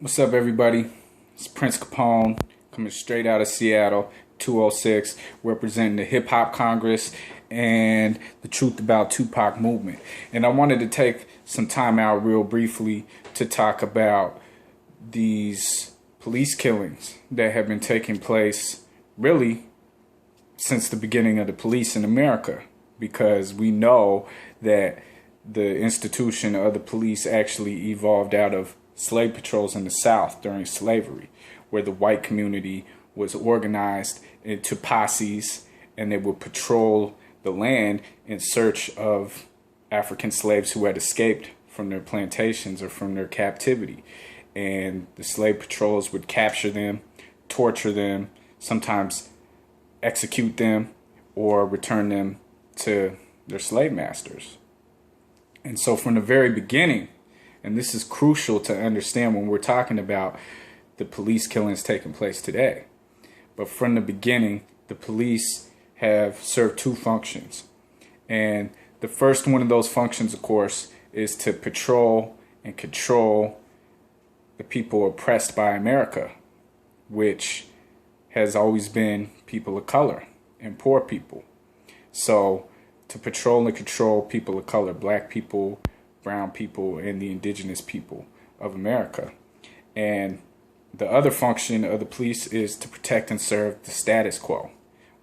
What's up, everybody? It's Prince Capone coming straight out of Seattle, 206, representing the Hip Hop Congress and the Truth About Tupac movement. And I wanted to take some time out real briefly to talk about these police killings that have been taking place really since the beginning of the police in America, because we know that the institution of the police actually evolved out of slave patrols in the South during slavery, where the white community was organized into posses and they would patrol the land in search of African slaves who had escaped from their plantations or from their captivity. And the slave patrols would capture them, torture them, sometimes execute them, or return them to their slave masters. And so from the very beginning, and this is crucial to understand when we're talking about the police killings taking place today, but from the beginning, the police have served two functions. And the first one of those functions, of course, is to patrol and control the people oppressed by America, which has always been people of color and poor people. So to patrol and control people of color, black people, brown people, and the indigenous people of America. And the other function of the police is to protect and serve the status quo,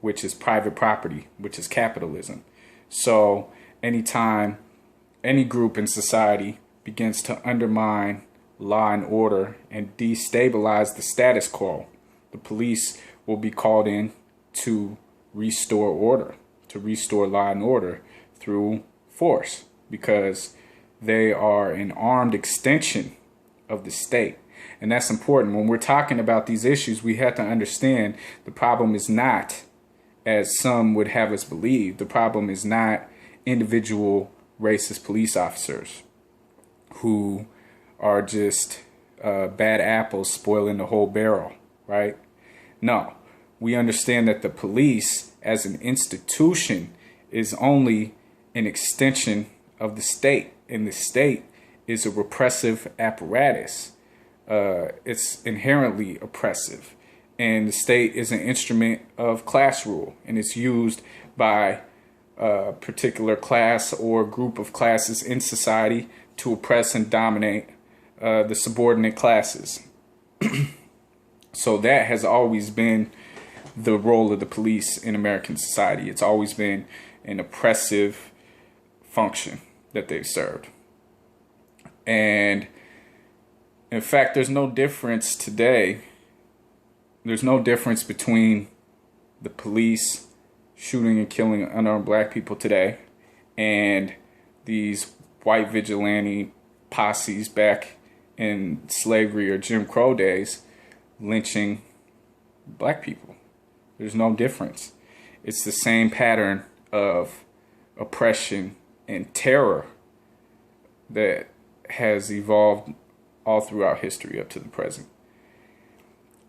which is private property, which is capitalism. So anytime any group in society begins to undermine law and order and destabilize the status quo, the police will be called in to restore order, to restore law and order through force, because they are an armed extension of the state. And that's important. When we're talking about these issues, we have to understand the problem is not, as some would have us believe, the problem is not individual racist police officers who are just bad apples spoiling the whole barrel, right? No, we understand that the police as an institution is only an extension of the state, and the state is a repressive apparatus. It's inherently oppressive, and the state is an instrument of class rule, and it's used by a particular class or group of classes in society to oppress and dominate the subordinate classes. So that has always been the role of the police in American society. It's always been an oppressive function that they've served. And in fact, there's no difference today. There's no difference between the police shooting and killing unarmed black people today and these white vigilante posses back in slavery or Jim Crow days lynching black people. There's no difference. It's the same pattern of oppression and terror that has evolved all throughout history up to the present.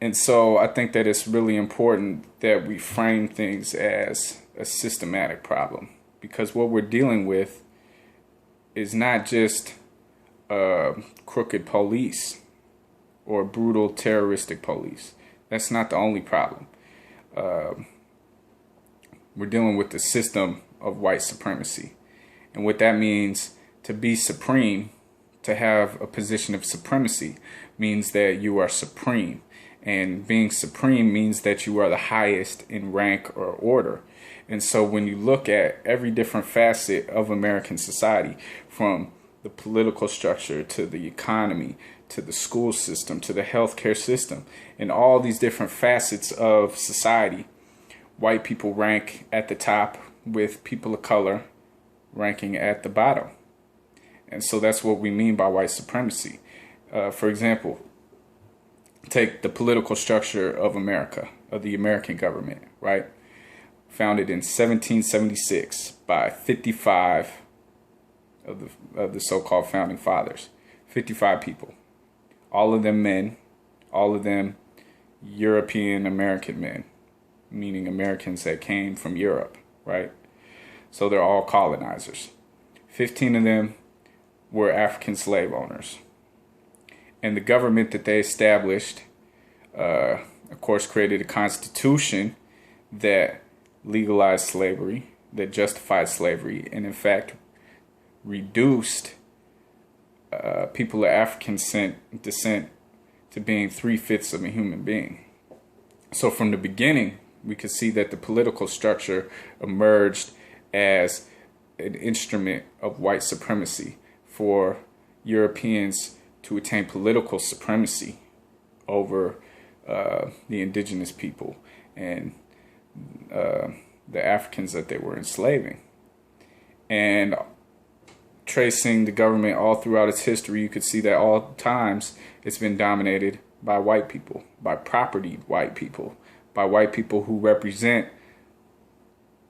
And so I think that it's really important that we frame things as a systematic problem, because what we're dealing with is not just crooked police or brutal terroristic police. That's not the only problem. We're dealing with the system of white supremacy. And what that means, to be supreme, to have a position of supremacy, means that you are supreme. And being supreme means that you are the highest in rank or order. And so when you look at every different facet of American society, from the political structure to the economy, to the school system, to the healthcare system, and all these different facets of society, white people rank at the top, with people of color ranking at the bottom. And so that's what we mean by white supremacy. For example, take the political structure of America, of the American government, right? Founded in 1776 by 55 of the so-called founding fathers. 55 people. All of them men, all of them European American men, meaning Americans that came from Europe, right? So they're all colonizers. 15 of them were African slave owners. And the government that they established, of course, created a constitution that legalized slavery, that justified slavery, and in fact reduced people of African descent to being 3/5 of a human being. So from the beginning, we could see that the political structure emerged as an instrument of white supremacy for Europeans to attain political supremacy over the indigenous people and the Africans that they were enslaving. And tracing the government all throughout its history, you could see that all times it's been dominated by white people, by property white people, by white people who represent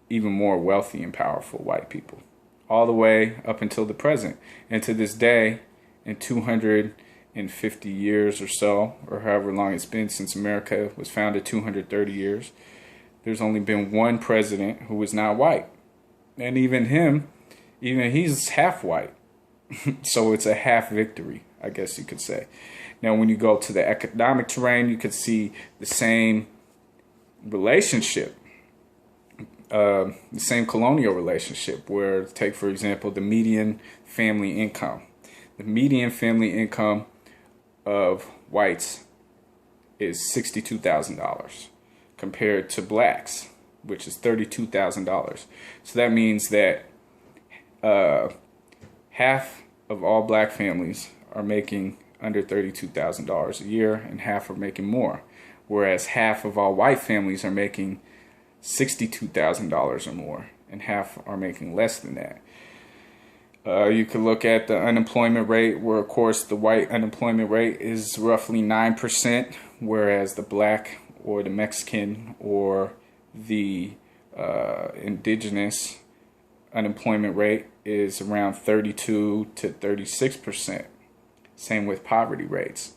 even more wealthy and powerful white people, all the way up until the present. And to this day, in 250 years or so, or however long it's been since America was founded, 230 years, there's only been one president who was not white. And even he's half white. So it's a half victory, I guess you could say. Now, when you go to the economic terrain, you could see the same relationship, the same colonial relationship, where, take for example, the median family income. The median family income of whites is $62,000 compared to blacks, which is $32,000. So that means that half of all black families are making under $32,000 a year, and half are making more, whereas half of all white families are making $62,000 or more, and half are making less than that. You could look at the unemployment rate, where of course the white unemployment rate is roughly 9%, whereas the black or the Mexican or the indigenous unemployment rate is around 32 to 36%. Same with poverty rates.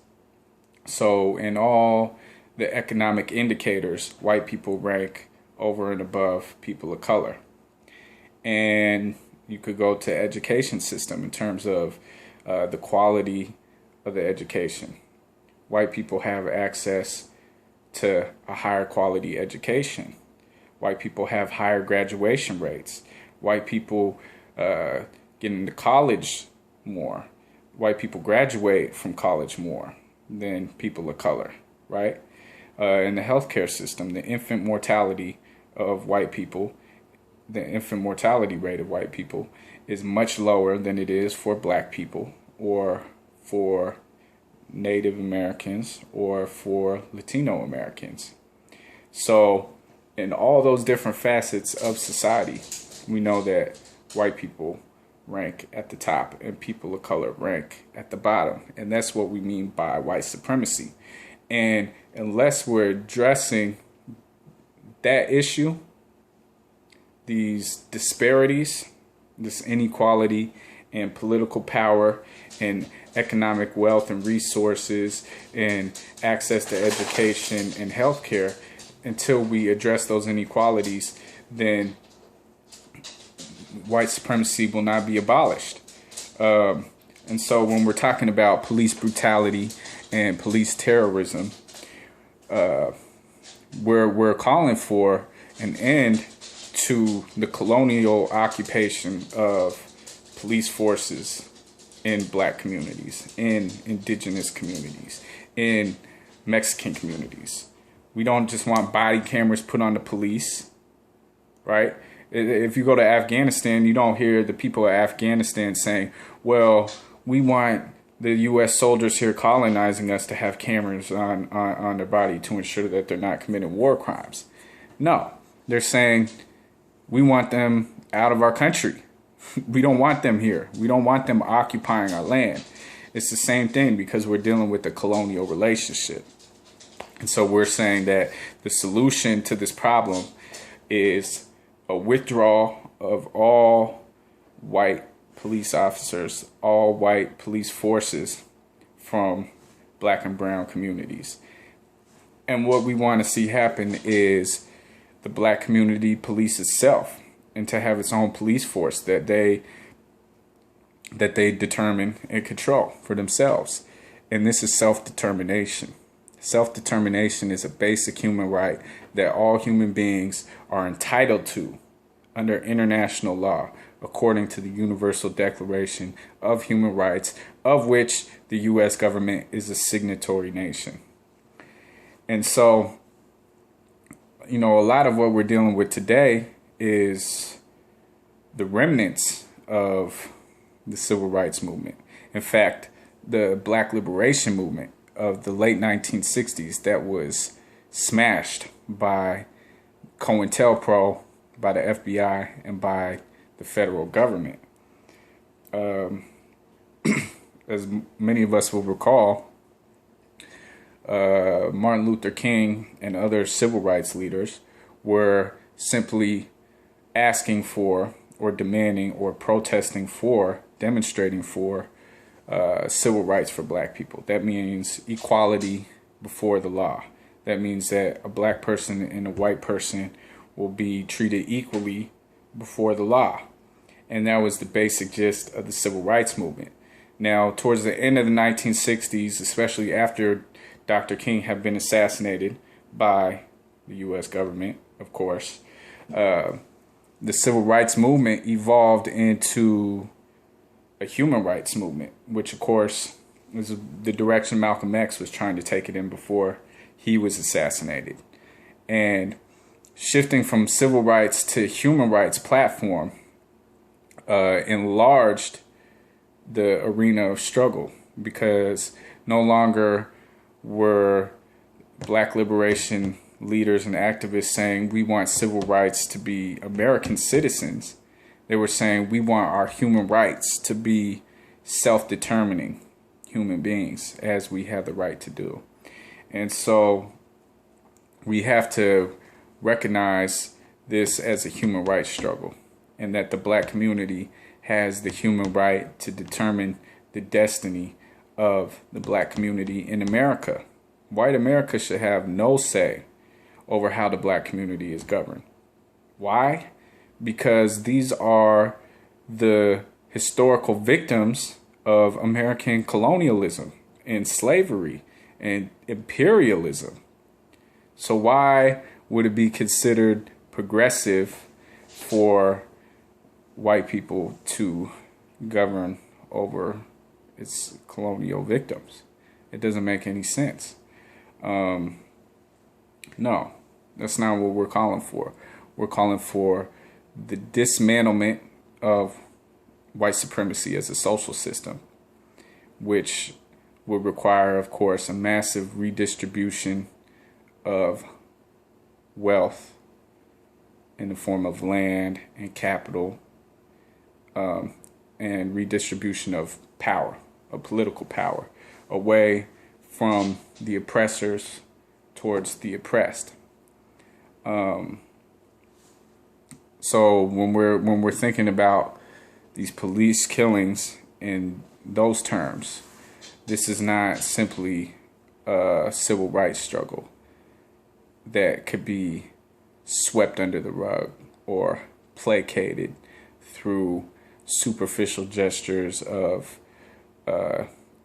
So in all the economic indicators, white people rank over and above people of color. And you could go to education system in terms of the quality of the education. White people have access to a higher quality education. White people have higher graduation rates. White people get into college more. White people graduate from college more than people of color, right? In the healthcare system, the infant mortality of white people, the infant mortality rate of white people is much lower than it is for black people or for Native Americans or for Latino Americans. So in all those different facets of society, we know that white people rank at the top and people of color rank at the bottom. And that's what we mean by white supremacy. And unless we're addressing that issue, these disparities, this inequality in political power and economic wealth and resources and access to education and healthcare, until we address those inequalities, then white supremacy will not be abolished. And so when we're talking about police brutality and police terrorism, we're calling for an end to the colonial occupation of police forces in black communities, in indigenous communities, in Mexican communities. We don't just want body cameras put on the police, right? If you go to Afghanistan, you don't hear the people of Afghanistan saying, well, we want the U.S. soldiers here colonizing us to have cameras on their body to ensure that they're not committing war crimes. No, they're saying we want them out of our country. We don't want them here. We don't want them occupying our land. It's the same thing because we're dealing with a colonial relationship. And so we're saying that the solution to this problem is a withdrawal of all white police officers, all white police forces from black and brown communities. And what we want to see happen is the black community police itself, and to have its own police force that they determine and control for themselves. and this is self-determination. Self-determination is a basic human right that all human beings are entitled to under international law, according to the Universal Declaration of Human Rights, of which the U.S. government is a signatory nation. And so, a lot of what we're dealing with today is the remnants of the civil rights movement. In fact, the Black liberation movement of the late 1960s that was smashed by COINTELPRO, by the FBI, and by the federal government. As many of us will recall, Martin Luther King and other civil rights leaders were simply asking for, or demanding, or protesting for, demonstrating for civil rights for black people. That means equality before the law. That means that a black person and a white person will be treated equally before the law. And that was the basic gist of the civil rights movement. Now, towards the end of the 1960s, especially after Dr. King had been assassinated by the U.S. government, of course, the civil rights movement evolved into a human rights movement, which, of course, was the direction Malcolm X was trying to take it in before he was assassinated. And shifting from civil rights to human rights platform enlarged the arena of struggle, because no longer were black liberation leaders and activists saying we want civil rights to be American citizens. They were saying we want our human rights to be self-determining human beings, as we have the right to do. And so we have to recognize this as a human rights struggle, and that the black community has the human right to determine the destiny of the black community in America. White America should have no say over how the black community is governed. Why? Because these are the historical victims of American colonialism and slavery and imperialism. So why would it be considered progressive for white people to govern over its colonial victims? It doesn't make any sense. No, that's not what we're calling for. We're calling for the dismantlement of white supremacy as a social system, which would require, of course, a massive redistribution of wealth in the form of land and capital, and redistribution of power, of political power, away from the oppressors towards the oppressed. So when we're thinking about these police killings in those terms, this is not simply a civil rights struggle that could be swept under the rug or placated through superficial gestures of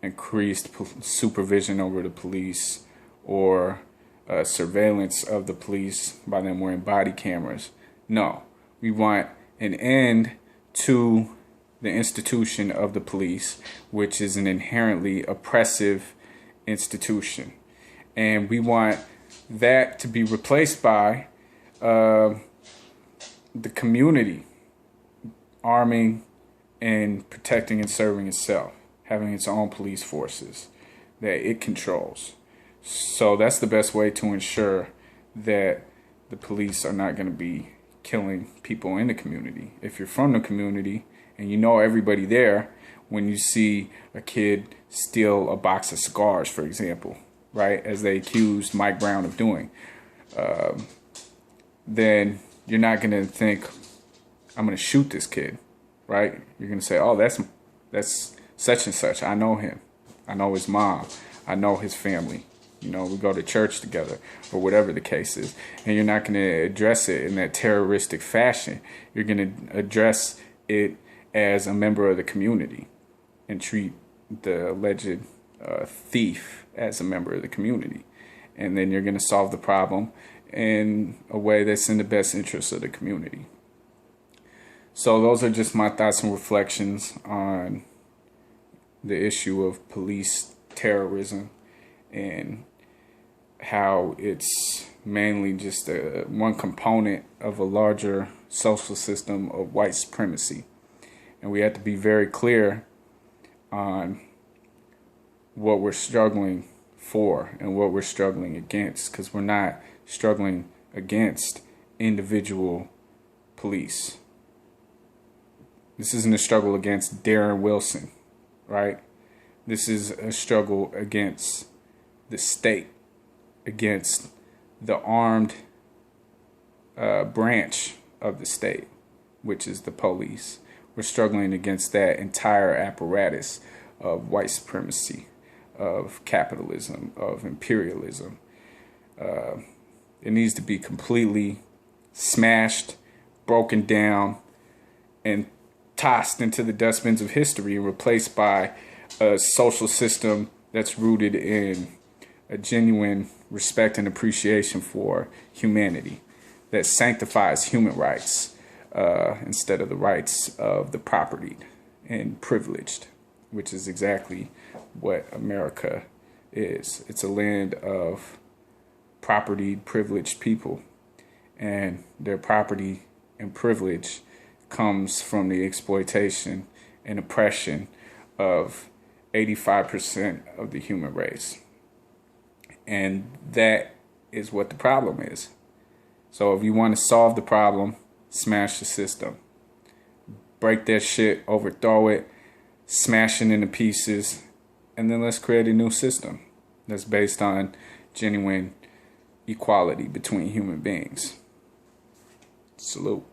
increased supervision over the police, or surveillance of the police by them wearing body cameras. No, we want an end to the institution of the police, which is an inherently oppressive institution. And we want that to be replaced by the community arming and protecting and serving itself, having its own police forces that it controls. So that's the best way to ensure that the police are not going to be killing people in the community. If you're from the community and you know everybody there, when you see a kid steal a box of cigars, for example, right, as they accused Mike Brown of doing, then you're not going to think, I'm going to shoot this kid, right? You're going to say, oh, that's such and such. I know him. I know his mom. I know his family. You know, we go to church together, or whatever the case is. And you're not going to address it in that terroristic fashion. You're going to address it as a member of the community and treat the alleged thief as a member of the community. And then you're going to solve the problem in a way that's in the best interest of the community. So those are just my thoughts and reflections on the issue of police terrorism and how it's mainly just one component of a larger social system of white supremacy. And we have to be very clear on what we're struggling for and what we're struggling against, because we're not struggling against individual police. This isn't a struggle against Darren Wilson, right? This is a struggle against the state, against the armed branch of the state, which is the police. We're struggling against that entire apparatus of white supremacy, of capitalism, of imperialism. It needs to be completely smashed, broken down, and tossed into the dustbins of history and replaced by a social system that's rooted in a genuine respect and appreciation for humanity, that sanctifies human rights instead of the rights of the propertied and privileged, which is exactly what America is. It's a land of propertied, privileged people, and their property and privilege comes from the exploitation and oppression of 85% of the human race. And that is what the problem is. So if you want to solve the problem, smash the system. Break that shit, overthrow it, smash it into pieces, and then let's create a new system that's based on genuine equality between human beings. Salute.